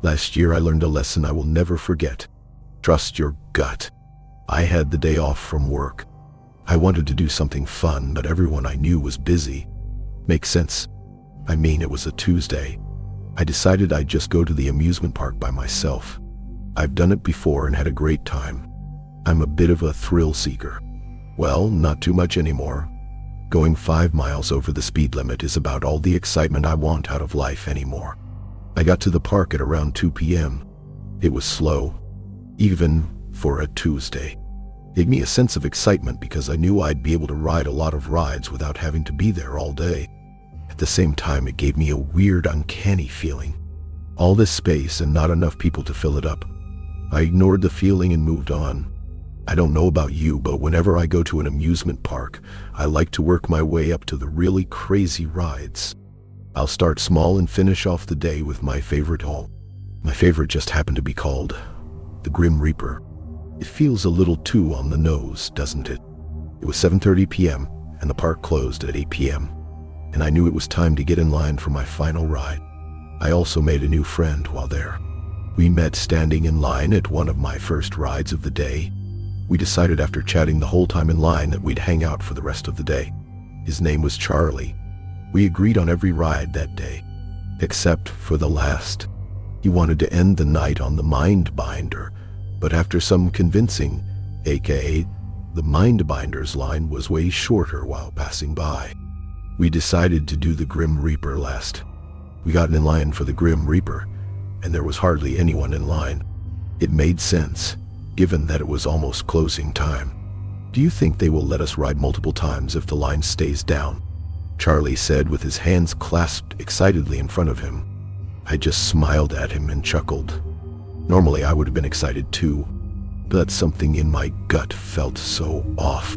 Last year I learned a lesson I will never forget. Trust your gut. I had the day off from work. I wanted to do something fun, but everyone I knew was busy. Makes sense. I mean, it was a Tuesday. I decided I'd just go to the amusement park by myself. I've done it before and had a great time. I'm a bit of a thrill seeker. Well, not too much anymore. Going 5 miles over the speed limit is about all the excitement I want out of life anymore. I got to the park at around 2 p.m. It was slow, even for a Tuesday. It gave me a sense of excitement because I knew I'd be able to ride a lot of rides without having to be there all day. At the same time, it gave me a weird, uncanny feeling. All this space and not enough people to fill it up. I ignored the feeling and moved on. I don't know about you, but whenever I go to an amusement park, I like to work my way up to the really crazy rides. I'll start small and finish off the day with my favorite haul. My favorite just happened to be called the Grim Reaper. It feels a little too on the nose, doesn't it? It was 7:30 p.m. and the park closed at 8 p.m. and I knew it was time to get in line for my final ride. I also made a new friend while there. We met standing in line at one of my first rides of the day. We decided after chatting the whole time in line that we'd hang out for the rest of the day. His name was Charlie. We agreed on every ride that day, except for the last. He wanted to end the night on the Mindbinder, but after some convincing, aka the Mindbinder's line was way shorter while passing by. We decided to do the Grim Reaper last. We got in line for the Grim Reaper, and there was hardly anyone in line. It made sense, given that it was almost closing time. Do you think they will let us ride multiple times if the line stays down? Charlie said with his hands clasped excitedly in front of him. I just smiled at him and chuckled. Normally I would have been excited too, but something in my gut felt so off.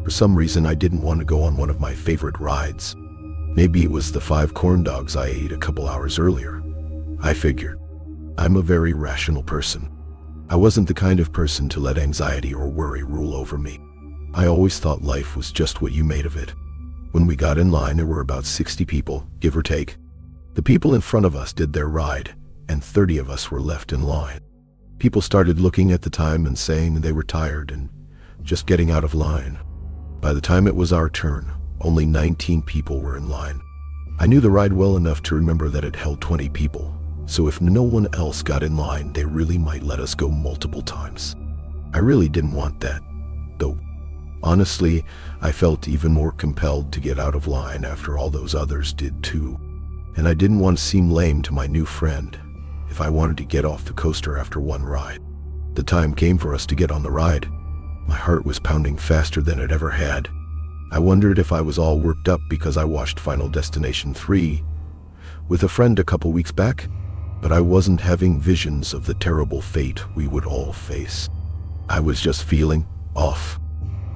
For some reason I didn't want to go on one of my favorite rides. Maybe it was the 5 corn dogs I ate a couple hours earlier. I figured. I'm a very rational person. I wasn't the kind of person to let anxiety or worry rule over me. I always thought life was just what you made of it. When we got in line, there were about 60 people, give or take. The people in front of us did their ride, and 30 of us were left in line. People started looking at the time and saying they were tired and just getting out of line. By the time it was our turn, only 19 people were in line. I knew the ride well enough to remember that it held 20 people, so if no one else got in line, they really might let us go multiple times. I really didn't want that, though. Honestly, I felt even more compelled to get out of line after all those others did too. And I didn't want to seem lame to my new friend if I wanted to get off the coaster after one ride. The time came for us to get on the ride. My heart was pounding faster than it ever had. I wondered if I was all worked up because I watched Final Destination 3 with a friend a couple weeks back, but I wasn't having visions of the terrible fate we would all face. I was just feeling off.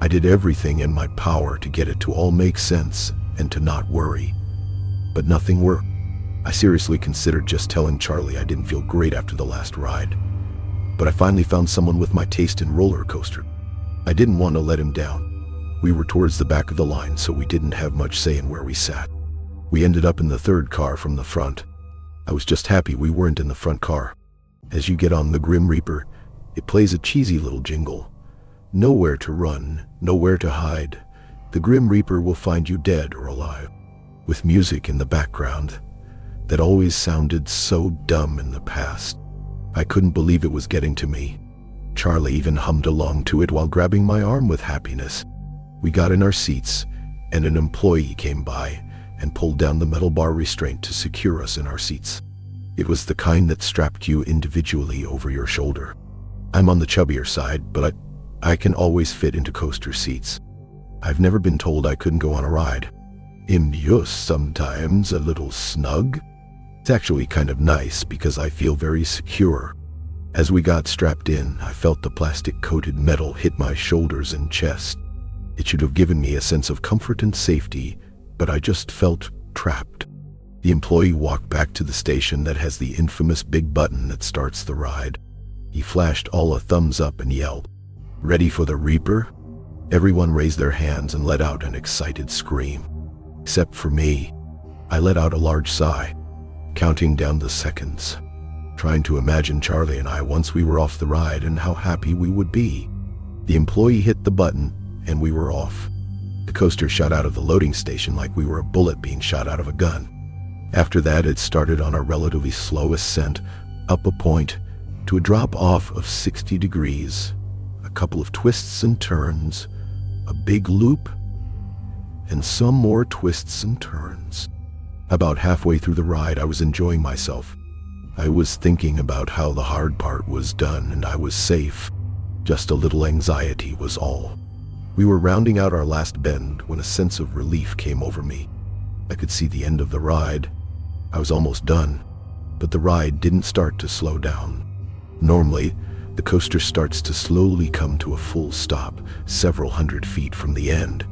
I did everything in my power to get it to all make sense and to not worry, but nothing worked. I seriously considered just telling Charlie I didn't feel great after the last ride, but I finally found someone with my taste in roller coaster. I didn't want to let him down. We were towards the back of the line, so we didn't have much say in where we sat. We ended up in the third car from the front. I was just happy we weren't in the front car. As you get on the Grim Reaper, it plays a cheesy little jingle. Nowhere to run, nowhere to hide. The Grim Reaper will find you dead or alive. With music in the background that always sounded so dumb in the past. I couldn't believe it was getting to me. Charlie even hummed along to it while grabbing my arm with happiness. We got in our seats, and an employee came by and pulled down the metal bar restraint to secure us in our seats. It was the kind that strapped you individually over your shoulder. I'm on the chubbier side, but I can always fit into coaster seats. I've never been told I couldn't go on a ride. I'm just sometimes a little snug. It's actually kind of nice because I feel very secure. As we got strapped in, I felt the plastic-coated metal hit my shoulders and chest. It should have given me a sense of comfort and safety, but I just felt trapped. The employee walked back to the station that has the infamous big button that starts the ride. He flashed all a thumbs up and yelled, "Ready for the Reaper?" Everyone raised their hands and let out an excited scream. Except for me. I let out a large sigh, counting down the seconds. trying to imagine Charlie and I once we were off the ride and how happy we would be. The employee hit the button, and we were off. The coaster shot out of the loading station like we were a bullet being shot out of a gun. After that, it started on a relatively slow ascent up a point to a drop-off of 60 degrees, a couple of twists and turns, a big loop, and some more twists and turns. About halfway through the ride, I was enjoying myself. I was thinking about how the hard part was done and I was safe. Just a little anxiety was all. We were rounding out our last bend when a sense of relief came over me. I could see the end of the ride. I was almost done, but the ride didn't start to slow down. Normally, the coaster starts to slowly come to a full stop several hundred feet from the end,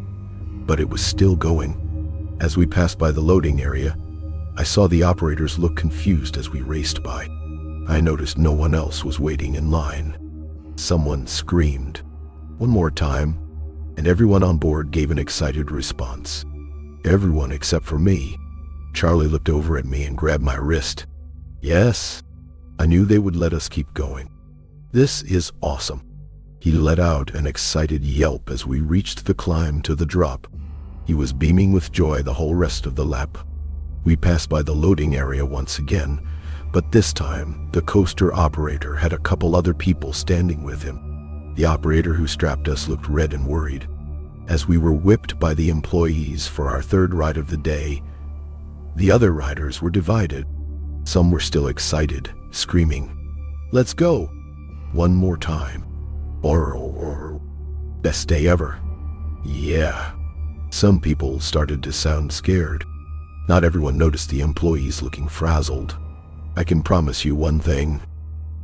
but it was still going. As we passed by the loading area, I saw the operators look confused as we raced by. I noticed no one else was waiting in line. Someone screamed one more time, and everyone on board gave an excited response. Everyone except for me. Charlie looked over at me and grabbed my wrist. Yes, I knew they would let us keep going. This is awesome. He let out an excited yelp as we reached the climb to the drop. He was beaming with joy the whole rest of the lap. We passed by the loading area once again, but this time the coaster operator had a couple other people standing with him. The operator who strapped us looked red and worried. As we were whipped by the employees for our third ride of the day, the other riders were divided. Some were still excited, screaming, "Let's go! One more time!" Or "Best day ever!" Yeah. Some people started to sound scared. Not everyone noticed the employees looking frazzled. I can promise you one thing.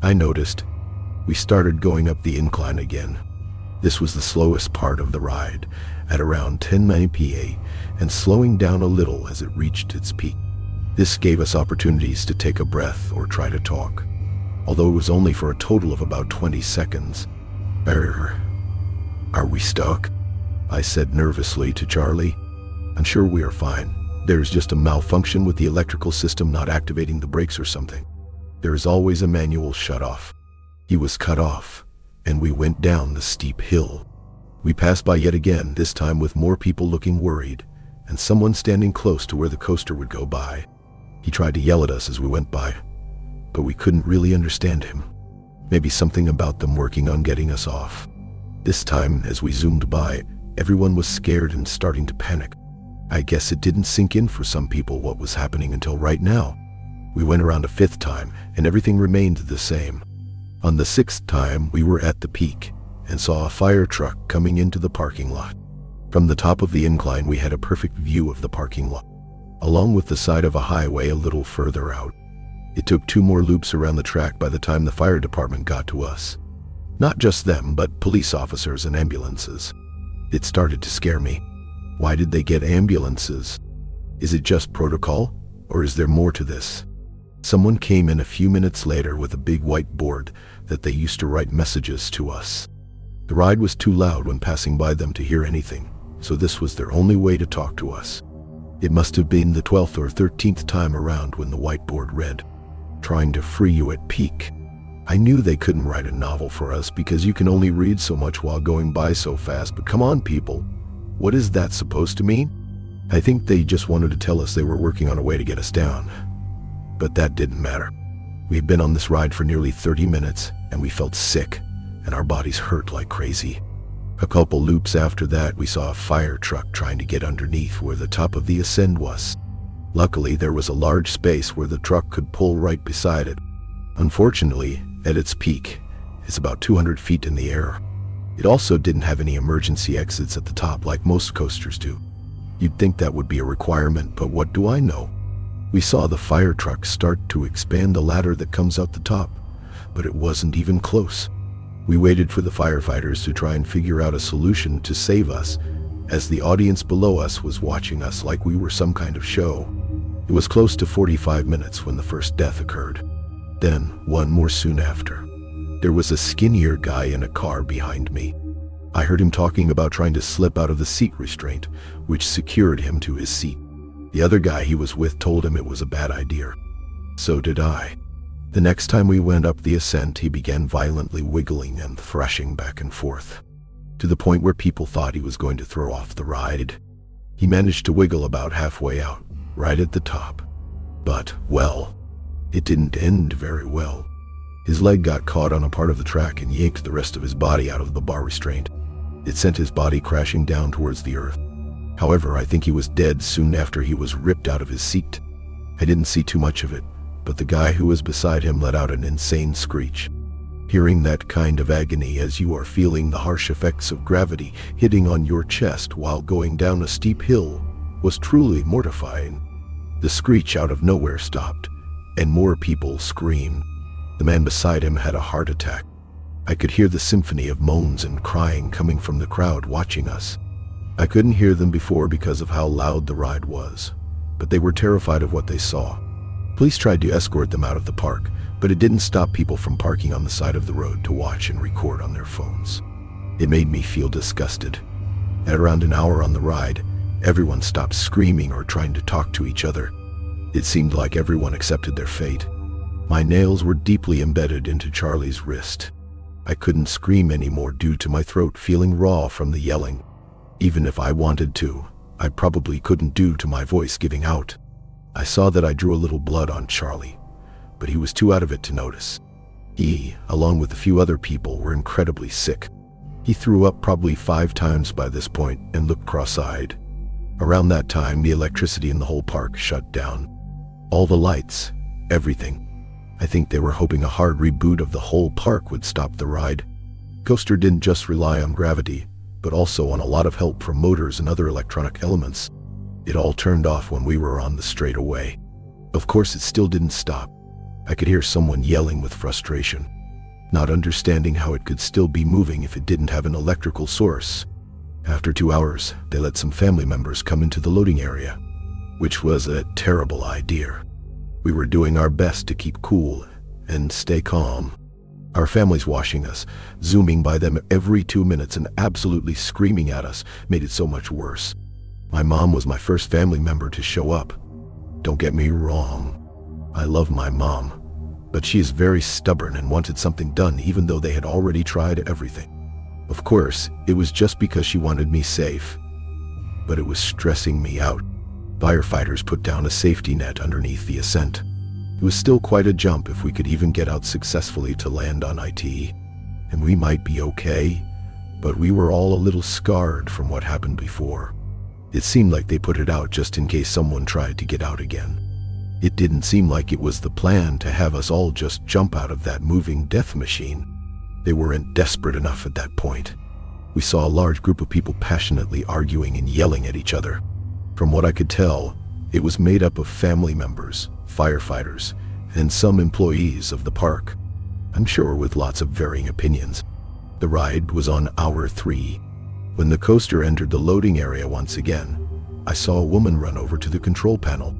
I noticed. We started going up the incline again. This was the slowest part of the ride, at around 10 mph, and slowing down a little as it reached its peak. This gave us opportunities to take a breath or try to talk, although it was only for a total of about 20 seconds. Are we stuck?" I said nervously to Charlie. "I'm sure we are fine. There's just a malfunction with the electrical system not activating the brakes or something. There is always a manual shut-off." He was cut off, and we went down the steep hill. We passed by yet again, this time with more people looking worried, and someone standing close to where the coaster would go by. He tried to yell at us as we went by, but we couldn't really understand him. Maybe something about them working on getting us off. This time, as we zoomed by, everyone was scared and starting to panic. I guess it didn't sink in for some people what was happening until right now. We went around a fifth time, and everything remained the same. On the sixth time, we were at the peak, and saw a fire truck coming into the parking lot. From the top of the incline, we had a perfect view of the parking lot, along with the side of a highway a little further out. It took 2 more loops around the track by the time the fire department got to us. Not just them, but police officers and ambulances. It started to scare me. Why did they get ambulances? Is it just protocol, or is there more to this? Someone came in a few minutes later with a big white board that they used to write messages to us. The ride was too loud when passing by them to hear anything, so this was their only way to talk to us. It must have been the 12th or 13th time around when the whiteboard read, "Trying to free you at peak." I knew they couldn't write a novel for us because you can only read so much while going by so fast, but come on people, what is that supposed to mean? I think they just wanted to tell us they were working on a way to get us down. But that didn't matter. We'd been on this ride for nearly 30 minutes, and we felt sick, and our bodies hurt like crazy. A couple loops after that, we saw a fire truck trying to get underneath where the top of the ascend was. Luckily, there was a large space where the truck could pull right beside it. Unfortunately, at its peak, it's about 200 feet in the air. It also didn't have any emergency exits at the top like most coasters do. You'd think that would be a requirement, but what do I know? We saw the fire truck start to expand the ladder that comes out the top, but it wasn't even close. We waited for the firefighters to try and figure out a solution to save us, as the audience below us was watching us like we were some kind of show. It was close to 45 minutes when the first death occurred. Then, one more soon after. There was a skinnier guy in a car behind me. I heard him talking about trying to slip out of the seat restraint, which secured him to his seat. The other guy he was with told him it was a bad idea. So did I. The next time we went up the ascent, he began violently wiggling and thrashing back and forth, to the point where people thought he was going to throw off the ride. He managed to wiggle about halfway out, right at the top. But, well, it didn't end very well. His leg got caught on a part of the track and yanked the rest of his body out of the bar restraint. It sent his body crashing down towards the earth. However, I think he was dead soon after he was ripped out of his seat. I didn't see too much of it, but the guy who was beside him let out an insane screech. Hearing that kind of agony as you are feeling the harsh effects of gravity hitting on your chest while going down a steep hill was truly mortifying. The screech out of nowhere stopped, and more people screamed. The man beside him had a heart attack. I could hear the symphony of moans and crying coming from the crowd watching us. I couldn't hear them before because of how loud the ride was, but they were terrified of what they saw. Police tried to escort them out of the park, but it didn't stop people from parking on the side of the road to watch and record on their phones. It made me feel disgusted. At around an hour on the ride, everyone stopped screaming or trying to talk to each other. It seemed like everyone accepted their fate. My nails were deeply embedded into Charlie's wrist. I couldn't scream anymore due to my throat feeling raw from the yelling. Even if I wanted to, I probably couldn't due to my voice giving out. I saw that I drew a little blood on Charlie, but he was too out of it to notice. He, along with a few other people, were incredibly sick. He threw up probably 5 times by this point and looked cross-eyed. Around that time, the electricity in the whole park shut down. All the lights, everything. I think they were hoping a hard reboot of the whole park would stop the ride. Coaster didn't just rely on gravity, but also on a lot of help from motors and other electronic elements. It all turned off when we were on the straightaway. Of course, it still didn't stop. I could hear someone yelling with frustration, not understanding how it could still be moving if it didn't have an electrical source. After 2 hours, they let some family members come into the loading area, which was a terrible idea. We were doing our best to keep cool and stay calm. Our families watching us, zooming by them every 2 minutes and absolutely screaming at us, made it so much worse. My mom was my first family member to show up. Don't get me wrong, I love my mom, but she is very stubborn and wanted something done even though they had already tried everything. Of course, it was just because she wanted me safe, but it was stressing me out. Firefighters put down a safety net underneath the ascent. It was still quite a jump if we could even get out successfully to land on IT, and we might be okay, but we were all a little scarred from what happened before. It seemed like they put it out just in case someone tried to get out again. It didn't seem like it was the plan to have us all just jump out of that moving death machine. They weren't desperate enough at that point. We saw a large group of people passionately arguing and yelling at each other. From what I could tell, it was made up of family members, firefighters, and some employees of the park. I'm sure with lots of varying opinions. The ride was on hour 3. When the coaster entered the loading area once again, I saw a woman run over to the control panel.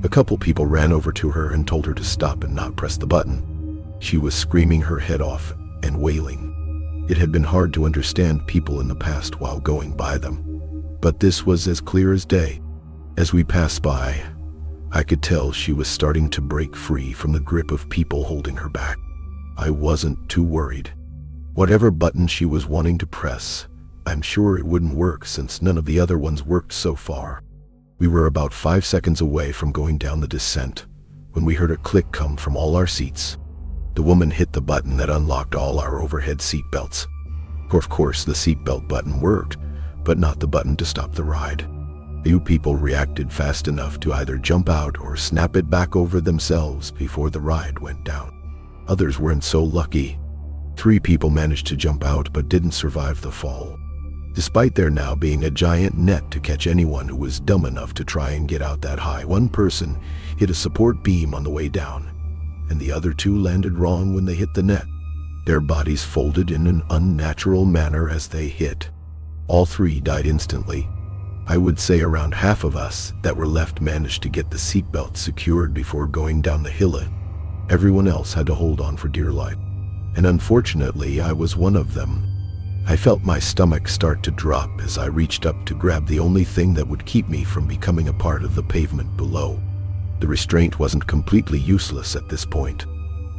A couple people ran over to her and told her to stop and not press the button. She was screaming her head off and wailing. It had been hard to understand people in the past while going by them, but this was as clear as day. As we passed by, I could tell she was starting to break free from the grip of people holding her back. I wasn't too worried. Whatever button she was wanting to press, I'm sure it wouldn't work since none of the other ones worked so far. We were about 5 seconds away from going down the descent when we heard a click come from all our seats. The woman hit the button that unlocked all our overhead seat belts. Of course, the seatbelt button worked, but not the button to stop the ride. Few people reacted fast enough to either jump out or snap it back over themselves before the ride went down. Others weren't so lucky. 3 people managed to jump out but didn't survive the fall, despite there now being a giant net to catch anyone who was dumb enough to try and get out that high. One person hit a support beam on the way down, and the other 2 landed wrong when they hit the net. Their bodies folded in an unnatural manner as they hit. All 3 died instantly. I would say around half of us that were left managed to get the seatbelt secured before going down the hill. Everyone else had to hold on for dear life, and unfortunately I was one of them. I felt my stomach start to drop as I reached up to grab the only thing that would keep me from becoming a part of the pavement below. The restraint wasn't completely useless at this point.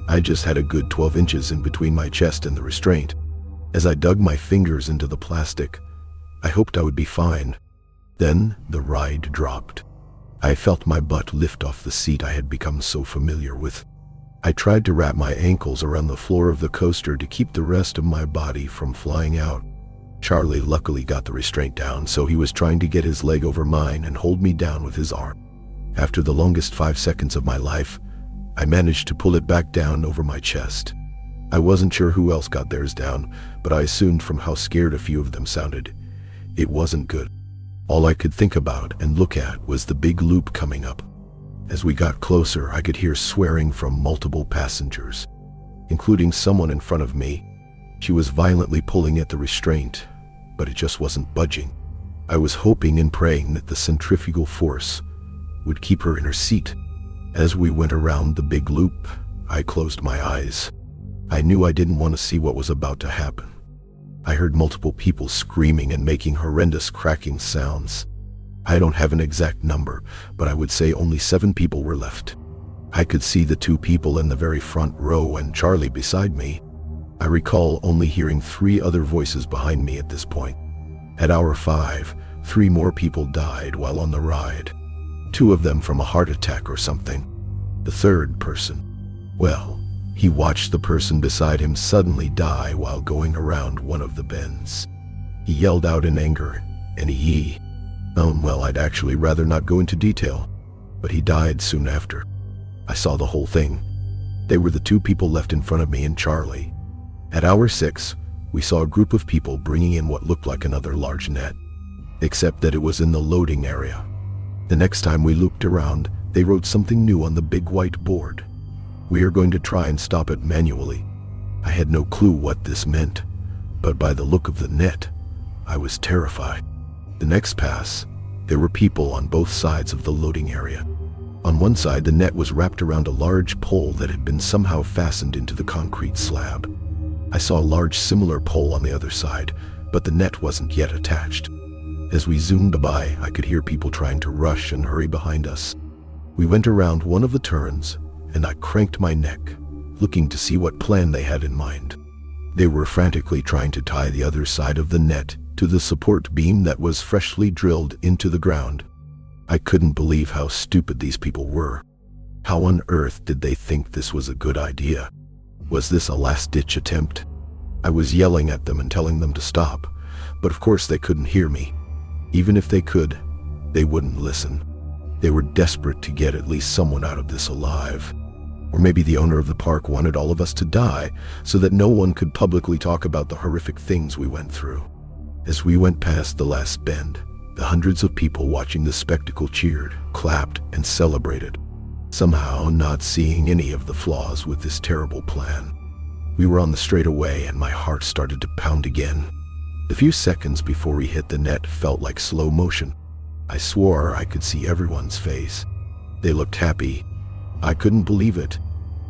I just had a good 12 inches in between my chest and the restraint. As I dug my fingers into the plastic, I hoped I would be fine. Then the ride dropped. I felt my butt lift off the seat I had become so familiar with. I tried to wrap my ankles around the floor of the coaster to keep the rest of my body from flying out. Charlie luckily got the restraint down, so he was trying to get his leg over mine and hold me down with his arm. After the longest 5 seconds of my life, I managed to pull it back down over my chest. I wasn't sure who else got theirs down, but I assumed from how scared a few of them sounded, it wasn't good. All I could think about and look at was the big loop coming up. As we got closer, I could hear swearing from multiple passengers, including someone in front of me. She was violently pulling at the restraint, but it just wasn't budging. I was hoping and praying that the centrifugal force would keep her in her seat. As we went around the big loop, I closed my eyes. I knew I didn't want to see what was about to happen. I heard multiple people screaming and making horrendous cracking sounds. I don't have an exact number, but I would say only 7 people were left. I could see the 2 people in the very front row and Charlie beside me. I recall only hearing 3 other voices behind me at this point. At hour 5, 3 more people died while on the ride. 2 of them from a heart attack or something. The third person, well, he watched the person beside him suddenly die while going around one of the bends. He yelled out in anger, and well, I'd actually rather not go into detail, but he died soon after. I saw the whole thing. They were the 2 people left in front of me and Charlie. At hour 6, we saw a group of people bringing in what looked like another large net, except that it was in the loading area. The next time we looped around, they wrote something new on the big white board. We are going to try and stop it manually. I had no clue what this meant, but by the look of the net, I was terrified. The next pass, there were people on both sides of the loading area. On one side, the net was wrapped around a large pole that had been somehow fastened into the concrete slab. I saw a large similar pole on the other side, but the net wasn't yet attached. As we zoomed by, I could hear people trying to rush and hurry behind us. We went around one of the turns, and I cranked my neck, looking to see what plan they had in mind. They were frantically trying to tie the other side of the net to the support beam that was freshly drilled into the ground. I couldn't believe how stupid these people were. How on earth did they think this was a good idea? Was this a last-ditch attempt? I was yelling at them and telling them to stop, but of course they couldn't hear me. Even if they could, they wouldn't listen. They were desperate to get at least someone out of this alive. Or maybe the owner of the park wanted all of us to die so that no one could publicly talk about the horrific things we went through. As we went past the last bend, the hundreds of people watching the spectacle cheered, clapped, and celebrated, somehow not seeing any of the flaws with this terrible plan. We were on the straightaway and my heart started to pound again. The few seconds before we hit the net felt like slow motion. I swore I could see everyone's face. They looked happy. I couldn't believe it.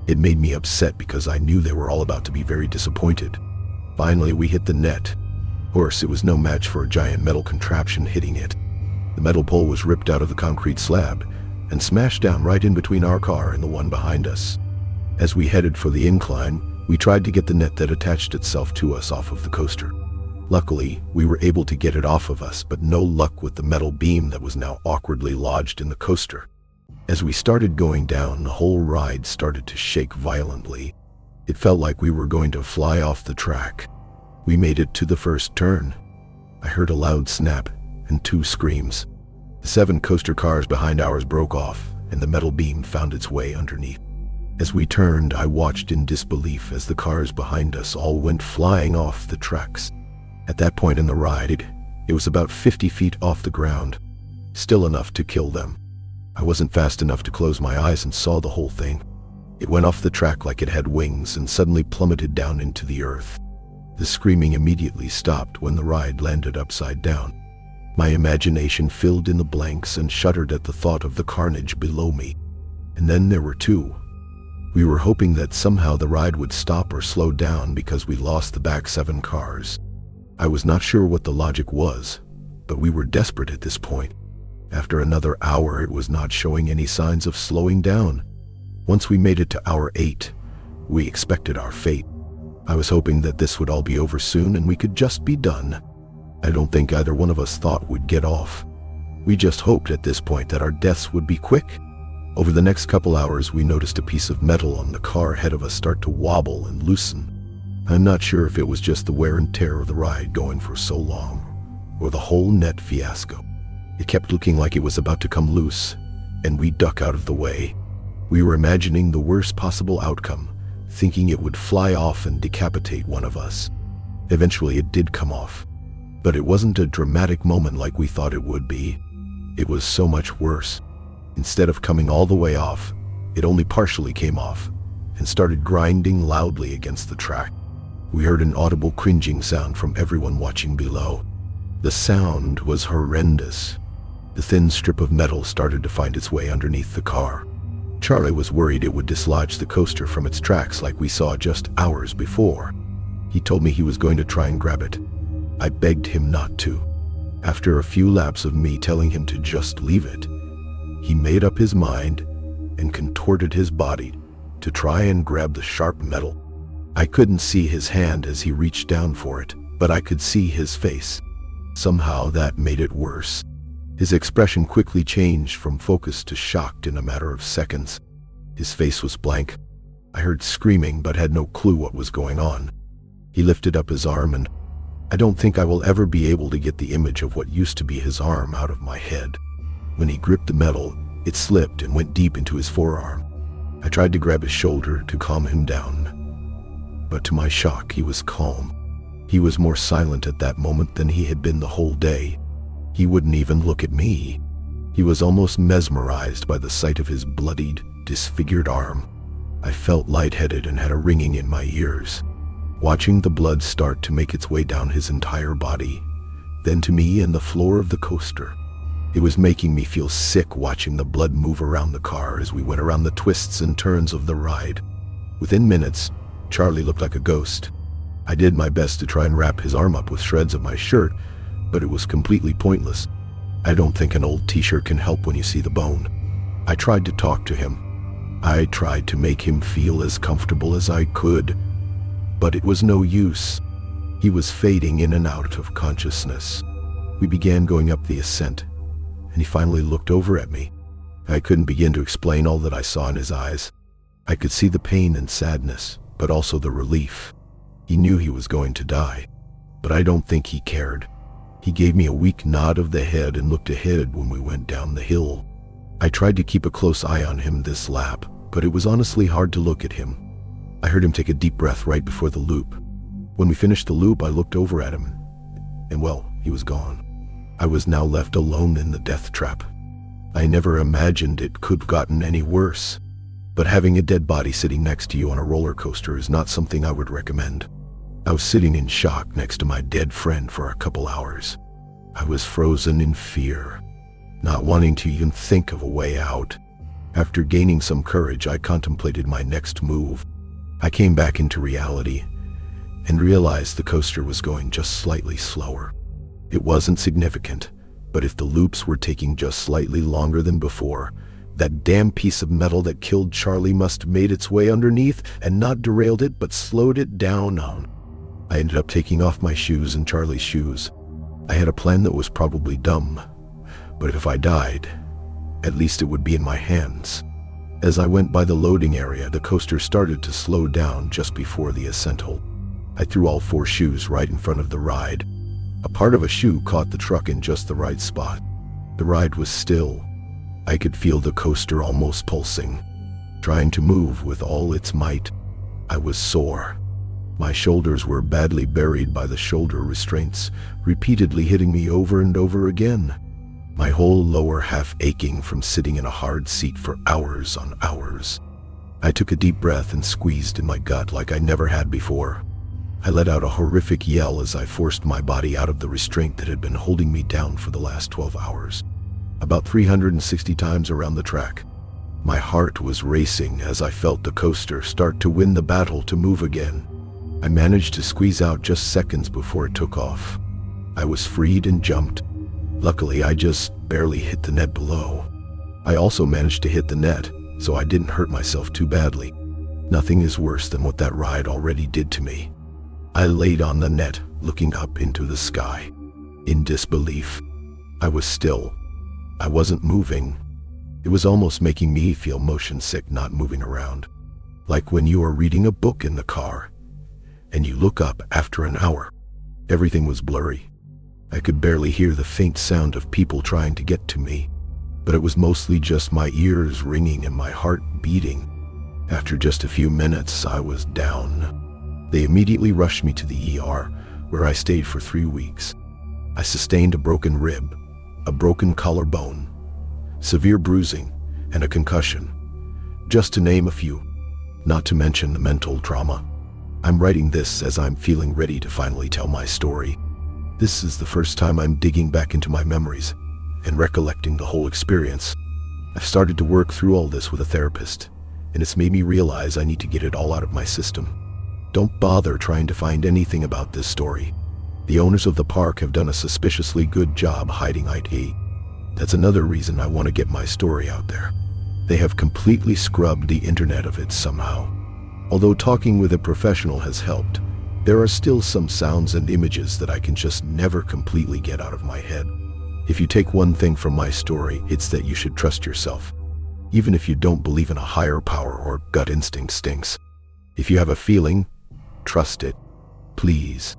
It made me upset because I knew they were all about to be very disappointed. Finally, we hit the net. Of course, it was no match for a giant metal contraption hitting it. The metal pole was ripped out of the concrete slab and smashed down right in between our car and the one behind us. As we headed for the incline, we tried to get the net that attached itself to us off of the coaster. Luckily, we were able to get it off of us, but no luck with the metal beam that was now awkwardly lodged in the coaster. As we started going down, the whole ride started to shake violently. It felt like we were going to fly off the track. We made it to the first turn. I heard a loud snap and 2 screams. The 7 coaster cars behind ours broke off, and the metal beam found its way underneath. As we turned, I watched in disbelief as the cars behind us all went flying off the tracks. At that point in the ride, it was about 50 feet off the ground, still enough to kill them. I wasn't fast enough to close my eyes and saw the whole thing. It went off the track like it had wings and suddenly plummeted down into the earth. The screaming immediately stopped when the ride landed upside down. My imagination filled in the blanks and shuddered at the thought of the carnage below me. And then there were 2. We were hoping that somehow the ride would stop or slow down because we lost the back 7 cars. I was not sure what the logic was, but we were desperate at this point. After another hour, it was not showing any signs of slowing down. Once we made it to hour 8, We expected our fate. I was hoping that this would all be over soon and we could just be done. I don't think either one of us thought we'd get off. We just hoped at this point that our deaths would be quick. Over the next couple hours, we noticed a piece of metal on the car ahead of us start to wobble and loosen. I'm not sure if it was just the wear and tear of the ride going for so long, or the whole net fiasco. It kept looking like it was about to come loose, and we duck out of the way. We were imagining the worst possible outcome, thinking it would fly off and decapitate one of us. Eventually it did come off, but it wasn't a dramatic moment like we thought it would be. It was so much worse. Instead of coming all the way off, it only partially came off and started grinding loudly against the track. We heard an audible cringing sound from everyone watching below. The sound was horrendous. The thin strip of metal started to find its way underneath the car. Charlie was worried it would dislodge the coaster from its tracks like we saw just hours before. He told me he was going to try and grab it. I begged him not to. After a few laps of me telling him to just leave it, he made up his mind and contorted his body to try and grab the sharp metal. I couldn't see his hand as he reached down for it, but I could see his face. Somehow that made it worse. His expression quickly changed from focused to shocked in a matter of seconds. His face was blank. I heard screaming but had no clue what was going on. He lifted up his arm, and I don't think I will ever be able to get the image of what used to be his arm out of my head. When he gripped the metal, it slipped and went deep into his forearm. I tried to grab his shoulder to calm him down, but to my shock, he was calm. He was more silent at that moment than he had been the whole day. He wouldn't even look at me. He was almost mesmerized by the sight of his bloodied, disfigured arm. I felt lightheaded and had a ringing in my ears, watching the blood start to make its way down his entire body, then to me and the floor of the coaster. It was making me feel sick watching the blood move around the car as we went around the twists and turns of the ride. Within minutes, Charlie looked like a ghost. I did my best to try and wrap his arm up with shreds of my shirt, but it was completely pointless. I don't think an old t-shirt can help when you see the bone. I tried to talk to him. I tried to make him feel as comfortable as I could, but it was no use. He was fading in and out of consciousness. We began going up the ascent, and he finally looked over at me. I couldn't begin to explain all that I saw in his eyes. I could see the pain and sadness, but also the relief. He knew he was going to die, but I don't think he cared. He gave me a weak nod of the head and looked ahead when we went down the hill. I tried to keep a close eye on him this lap, but it was honestly hard to look at him. I heard him take a deep breath right before the loop. When we finished the loop, I looked over at him, and well, he was gone. I was now left alone in the death trap. I never imagined it could have gotten any worse, but having a dead body sitting next to you on a roller coaster is not something I would recommend. I was sitting in shock next to my dead friend for a couple hours. I was frozen in fear, not wanting to even think of a way out. After gaining some courage, I contemplated my next move. I came back into reality and realized the coaster was going just slightly slower. It wasn't significant, but if the loops were taking just slightly longer than before, that damn piece of metal that killed Charlie must have made its way underneath and not derailed it but slowed it down. I ended up taking off my shoes and Charlie's shoes. I had a plan that was probably dumb, but if I died, at least it would be in my hands. As I went by the loading area, the coaster started to slow down just before the ascent hole. I threw all 4 shoes right in front of the ride. A part of a shoe caught the truck in just the right spot. The ride was still. I could feel the coaster almost pulsing, trying to move with all its might. I was sore. My shoulders were badly buried by the shoulder restraints, repeatedly hitting me over and over again. My whole lower half aching from sitting in a hard seat for hours on hours. I took a deep breath and squeezed in my gut like I never had before. I let out a horrific yell as I forced my body out of the restraint that had been holding me down for the last 12 hours. About 360 times around the track. My heart was racing as I felt the coaster start to win the battle to move again. I managed to squeeze out just seconds before it took off. I was freed and jumped. Luckily, I just barely hit the net below. I also managed to hit the net, so I didn't hurt myself too badly. Nothing is worse than what that ride already did to me. I laid on the net, looking up into the sky. In disbelief. I was still. I wasn't moving. It was almost making me feel motion sick not moving around. Like when you are reading a book in the car, and you look up after an hour. Everything was blurry. I could barely hear the faint sound of people trying to get to me, but it was mostly just my ears ringing and my heart beating. After just a few minutes, I was down. They immediately rushed me to the ER, where I stayed for 3 weeks. I sustained a broken rib, a broken collarbone, severe bruising, and a concussion, just to name a few, not to mention the mental trauma. I'm writing this as I'm feeling ready to finally tell my story. This is the first time I'm digging back into my memories and recollecting the whole experience. I've started to work through all this with a therapist, and it's made me realize I need to get it all out of my system. Don't bother trying to find anything about this story. The owners of the park have done a suspiciously good job hiding IT. That's another reason I want to get my story out there. They have completely scrubbed the internet of it somehow. Although talking with a professional has helped, there are still some sounds and images that I can just never completely get out of my head. If you take one thing from my story, it's that you should trust yourself. Even if you don't believe in a higher power or gut instinct stinks. If you have a feeling, trust it. Please.